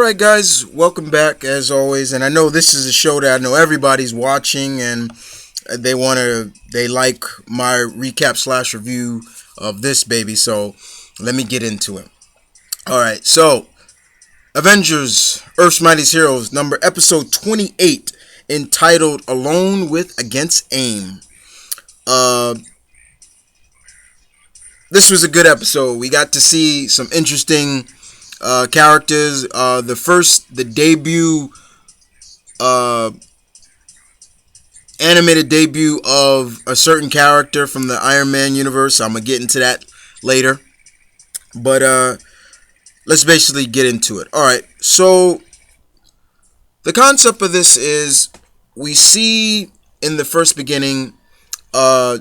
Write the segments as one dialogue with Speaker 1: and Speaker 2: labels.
Speaker 1: right, guys, welcome back as always. And I know this is a show that I know everybody's watching, and they like my recap slash review of this baby. So let me get into it. All right, so Avengers: Earth's Mightiest Heroes, episode 28, entitled "Alone with Against A.I.M." Uh, this was a good episode. We got to see some interesting characters. The debut, uh, animated debut of a certain character from the Iron Man universe. I'm gonna get into that later, but let's basically get into it. All right, so the concept of this is we see in the first beginning, uh,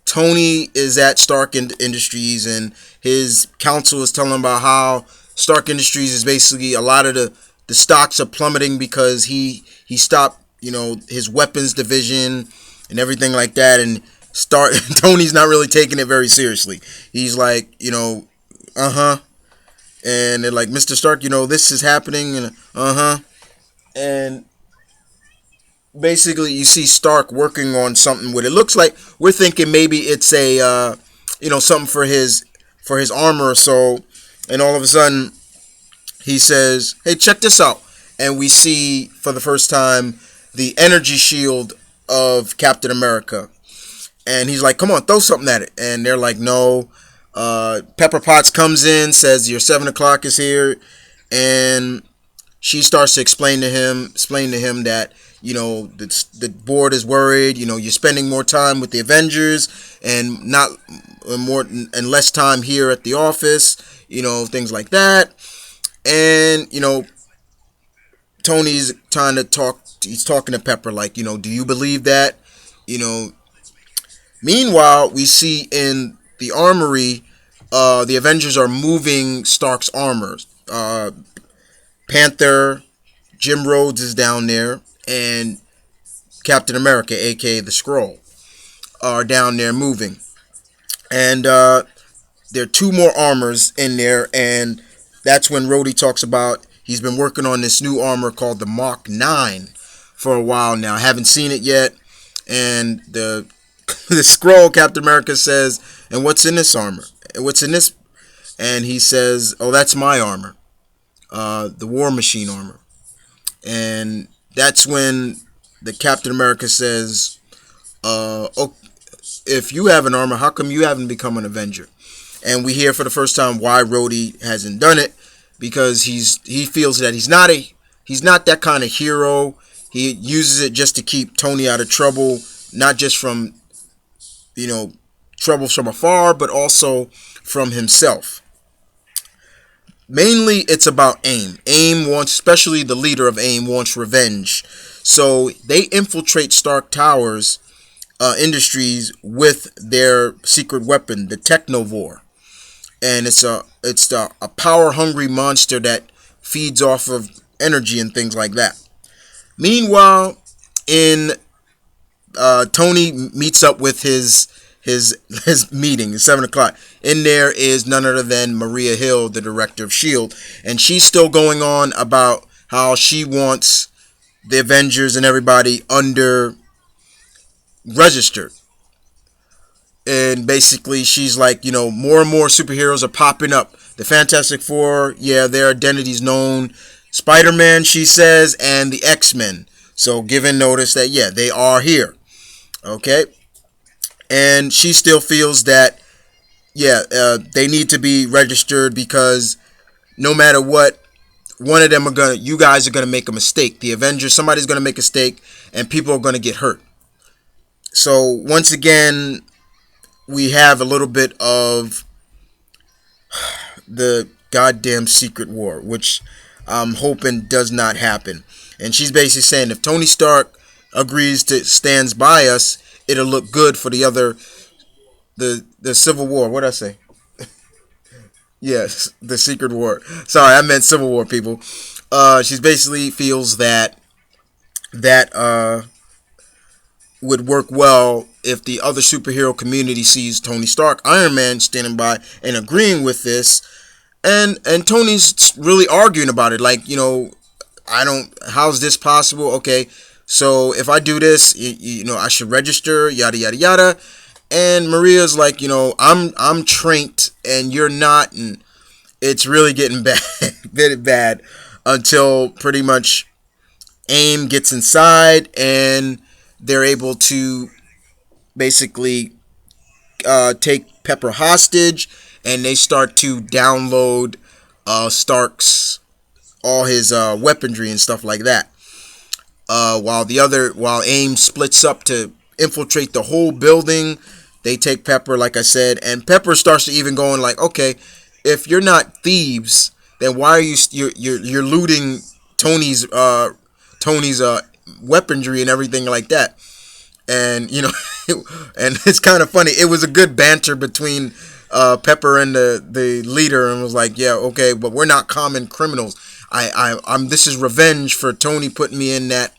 Speaker 1: Tony is at Stark Industries, and his counsel is telling him about how Stark Industries is basically a lot of the stocks are plummeting because he stopped, his weapons division and everything like that. And Tony's not really taking it very seriously. He's like, and they're like, Mr. Stark, this is happening, and and basically you see Stark working on something. What it looks like, we're thinking maybe it's a something for his armor or so, and all of a sudden he says, hey, check this out. And we see for the first time the energy shield of Captain America, and he's like, come on, throw something at it. And they're like, no. Pepper Potts comes in, says your 7 o'clock is here, and she starts to explain to him that the board is worried. You're spending more time with the Avengers and not more and less time here at the office. Things like that. And Tony's trying to talk. He's talking to Pepper like, do you believe that? Meanwhile, we see in the armory, the Avengers are moving Stark's armor. Panther, Jim Rhodes is down there, and Captain America, aka the Skrull, are down there moving. And there are two more armors in there, and that's when Rhodey talks about he's been working on this new armor called the Mark 9 for a while now. I haven't seen it yet. And the Skrull, Captain America, says, and what's in this armor? What's in this? And he says, oh, that's my armor. The War Machine armor. And that's when the Captain America says, oh, if you have an armor, how come you haven't become an Avenger? And we hear for the first time why Rhodey hasn't done it, because he feels that he's not that kind of hero. He uses it just to keep Tony out of trouble, not just from trouble from afar, but also from himself. Mainly, it's about A.I.M. A.I.M wants, especially the leader of A.I.M, wants revenge. So they infiltrate Stark Towers Industries with their secret weapon, the Technovore. And it's a power-hungry monster that feeds off of energy and things like that. Meanwhile, Tony meets up with his meeting at 7 o'clock. In there is none other than Maria Hill, the director of S.H.I.E.L.D. And she's still going on about how she wants the Avengers and everybody under registered. And basically she's like, more and more superheroes are popping up. The Fantastic Four, yeah, their identity's known. Spider-Man, she says, and the X-Men. So giving notice that, yeah, they are here. Okay? And she still feels that, yeah, they need to be registered because no matter what, one of them you guys are gonna make a mistake. The Avengers, somebody's gonna make a mistake, and people are gonna get hurt. So once again, we have a little bit of the goddamn secret war, which I'm hoping does not happen. And she's basically saying if Tony Stark agrees to stands by us, it'll look good for the Civil War. What did I say? Yes, the Secret War. Sorry, I meant Civil War, people. She basically feels that would work well if the other superhero community sees Tony Stark, Iron Man, standing by and agreeing with this. And Tony's really arguing about it, like, I don't. How's this possible? Okay, so if I do this, I should register. Yada yada yada. And Maria's like, I'm trained and you're not, and it's really getting bad, very bad, until pretty much AIM gets inside and they're able to basically take Pepper hostage, and they start to download Stark's all his weaponry and stuff like that. While AIM splits up to infiltrate the whole building, they take Pepper, like I said, and Pepper starts to even going like, okay, if you're not thieves, then why are you're looting Tony's weaponry and everything like that? And and it's kind of funny. It was a good banter between Pepper and the leader, and was like, yeah, okay, but we're not common criminals. I'm this is revenge for Tony putting me in that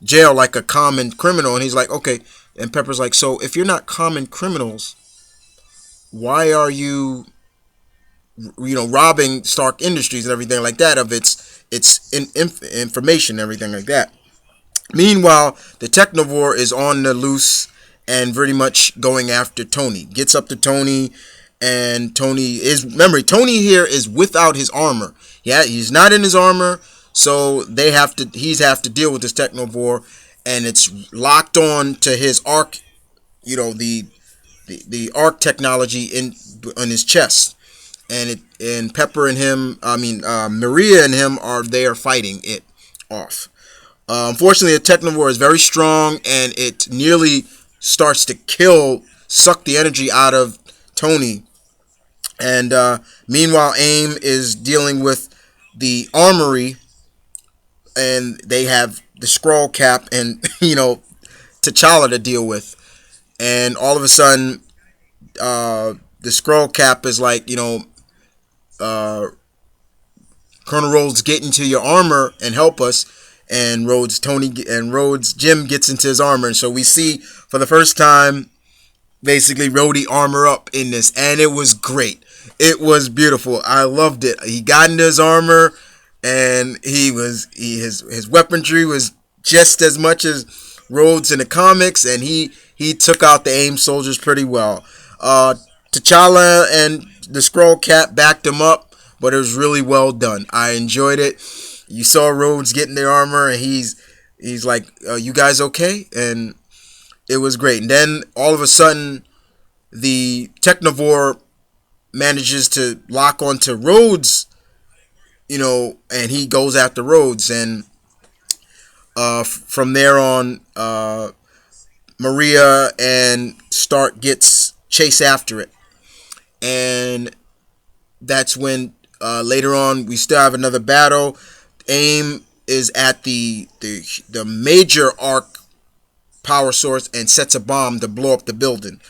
Speaker 1: jail like a common criminal. And he's like, okay. And Pepper's like, so if you're not common criminals, why are you robbing Stark Industries and everything like that of information and everything like that? Meanwhile, the Technovore is on the loose and very much going after Tony. Gets up to Tony, and Tony here is without his armor. Yeah, he's not in his armor, so he's have to deal with this Technovore, and it's locked on to his arc, the arc technology on his chest. And Pepper and him, Maria and him are there fighting it off. Unfortunately, the Technovore is very strong, and it nearly starts to suck the energy out of Tony. And meanwhile, AIM is dealing with the armory, and they have the scroll cap and T'Challa to deal with. And all of a sudden, the scroll cap is like, uh, Colonel Rhodes, get into your armor and help us. And Jim gets into his armor, and so we see for the first time basically Rhodey armor up in this, and it was great. It was beautiful. I loved it. He got into his armor, and his weaponry was just as much as Rhodes in the comics, and he took out the AIM soldiers pretty well. T'Challa and the Scroll Cap backed him up, but it was really well done. I enjoyed it. You saw Rhodes getting their armor, and he's like, you guys okay? And it was great. And then all of a sudden, the Technovore manages to lock onto Rhodes, and he goes after Rhodes. And from there on, Maria and Stark gets chase after it. And that's when later on we still have another battle. AIM is at the major arc power source and sets a bomb to blow up the building.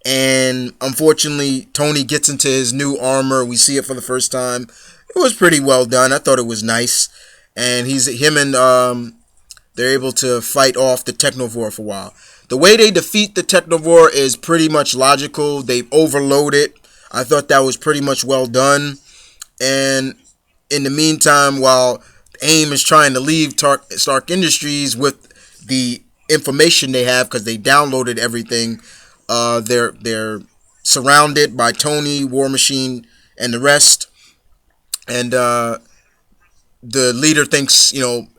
Speaker 1: And unfortunately, Tony gets into his new armor. We see it for the first time. It was pretty well done. I thought it was nice. And they're able to fight off the Technovore for a while. The way they defeat the Technovore is pretty much logical. They overload it. I thought that was pretty much well done. And in the meantime, while AIM is trying to leave Stark Industries with the information they have, because they downloaded everything, they're surrounded by Tony, War Machine, and the rest. And the leader thinks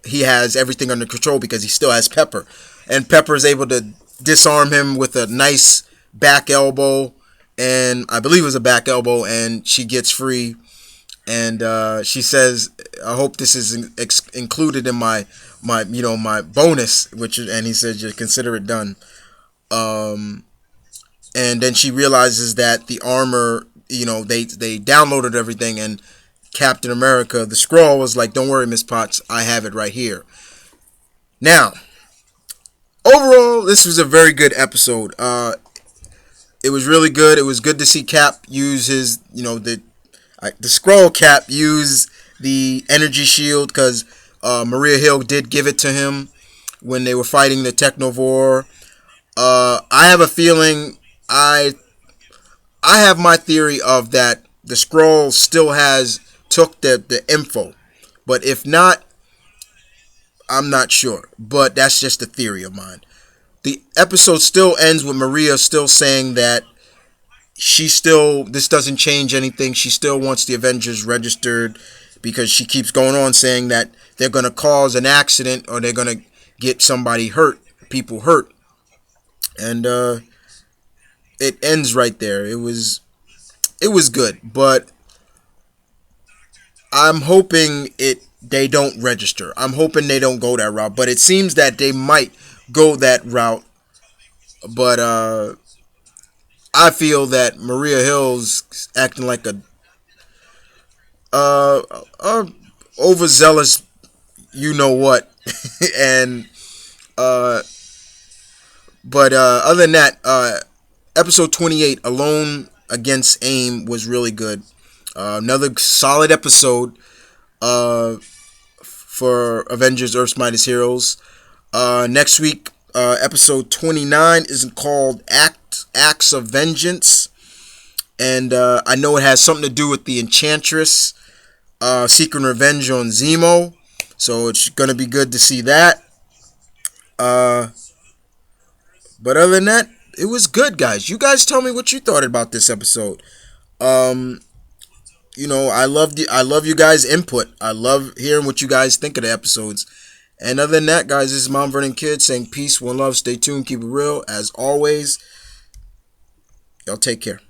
Speaker 1: he has everything under control because he still has Pepper, and Pepper is able to disarm him with a nice back elbow, and I believe it was a back elbow, and she gets free. And she says, I hope this is included in my bonus, and he says, you consider it done. And then she realizes that the armor, they downloaded everything, and Captain America, the Skrull, was like, don't worry, Miss Potts, I have it right here. Now, overall, this was a very good episode. It was really good. It was good to see Cap use his, the Scroll Cap use the energy shield, because Maria Hill did give it to him when they were fighting the Technovore. I have a feeling, I have my theory of that the Skrull still has took the info. But if not, I'm not sure. But that's just a theory of mine. The episode still ends with Maria still saying that this doesn't change anything. She still wants the Avengers registered because she keeps going on saying that they're going to cause an accident or they're going to get somebody hurt, people hurt. And it ends right there. It was good, but I'm hoping they don't register. I'm hoping they don't go that route, but it seems that they might go that route. But I feel that Maria Hill's acting like uh, a overzealous, you know what, and uh, but other than that, episode 28, Alone Against AIM, was really good. Another solid episode for Avengers: Earth's Mightiest Heroes. Next week, episode 29 is called Acts of Vengeance, and I know it has something to do with the Enchantress seeking revenge on Zemo, so it's gonna be good to see that. Uh, but other than that, it was good, guys. You guys tell me what you thought about this episode. Um, I love you guys' input. I love hearing what you guys think of the episodes. And other than that, guys, this is Mount Vernon Kid saying peace, one love, stay tuned, keep it real. As always, y'all take care.